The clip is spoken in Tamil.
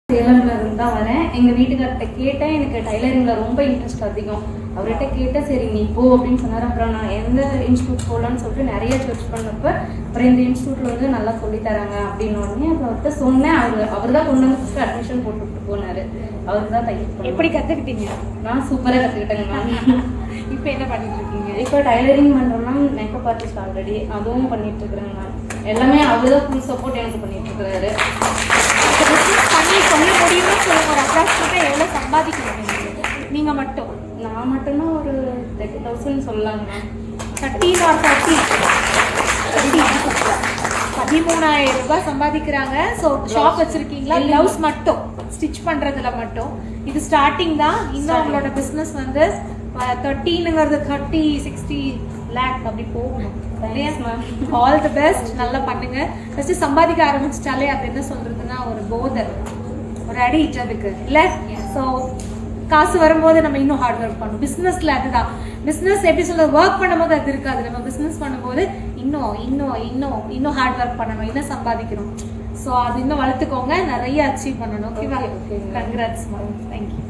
சேலம்ல இருந்து தான் வரேன். எங்கள் வீட்டுக்கார்ட்ட கேட்டேன், எனக்கு டைலரிங்கில் ரொம்ப இன்ட்ரெஸ்ட் அதிகம். அவர்கிட்ட கேட்டேன், சரி நீ போ அப்படின்னு சொன்னார். அப்புறம் நான் எந்த இன்ஸ்டியூட் போகலான்னு சொல்லிட்டு நிறைய சர்ச் பண்ணப்ப அப்புறம் இந்த இன்ஸ்டியூட்டில் வந்து நல்லா சொல்லித்தராங்க அப்படின்னு உடனே அப்புறம் அவர்கிட்ட சொன்னேன். அவர் தான் கொண்டு வந்து ஃபஸ்ட்டு அட்மிஷன் போட்டுவிட்டு போனார். அவருக்கு தான் தையல். எப்படி கற்றுக்கிட்டீங்க? நான் சூப்பராக கற்றுக்கிட்டேங்க மேம். இப்போ என்ன பண்ணிட்டு இருக்கீங்க? இப்போ டைலரிங் பண்ணுறோம் மேம். மேக்கப் ஆர்டிஸ்ட் ஆல்ரெடி அதுவும் பண்ணிட்டு இருக்கிறேங்க மேம். எல்லாமே அவர் தான் ஃபுல் சப்போர்ட் எனக்கு பண்ணிட்டு இருக்கிறாரு. பண்ணி சொல்ல முடியும்னு சொல்லுங்க. ஒரு அப்ராக்சிமேட்டாக எவ்வளோ சம்பாதிக்கணும் நீங்கள் மட்டும்? நான் மட்டும்னா ஒரு 30,000 சொல்லலாங்க மேம். 13 or 30 13,000 ரூபாய் சம்பாதிக்கிறாங்க. ஸோ ஷாப் வச்சிருக்கீங்களா? பிளவுஸ் மட்டும் ஸ்டிச் பண்ணுறதுல மட்டும் இது ஸ்டார்டிங் தான். இன்னும் உங்களோட பிஸ்னஸ் வந்து 13ங்கிறது 30, 60 லேக் அப்படி போகணும். All the best. நல்லா பண்ணுங்க. ஃபர்ஸ்ட் சம்பாதிக்க ஆரம்பிச்சிட்டாலே அது என்ன சொல்றதுன்னா ஒரு போதை, ஒரு அடிக்ட் அதுக்கு இல்லை. ஸோ காசு வரும்போது நம்ம இன்னும் ஹார்ட் ஒர்க் பண்ணணும். பிஸ்னஸ்ல அதுதான். பிஸ்னஸ் எப்படி சொல்றது, ஒர்க் பண்ணும்போது அது இருக்காது. நம்ம பிஸ்னஸ் பண்ணும்போது இன்னும் இன்னும் இன்னும் இன்னும் ஹார்ட் ஒர்க் பண்ணணும், இன்னும் சம்பாதிக்கணும். ஸோ அது இன்னும் வளர்த்துக்கோங்க, நிறைய அச்சீவ் பண்ணணும். ஓகேவா? Congrats ma'am. தேங்க்யூ.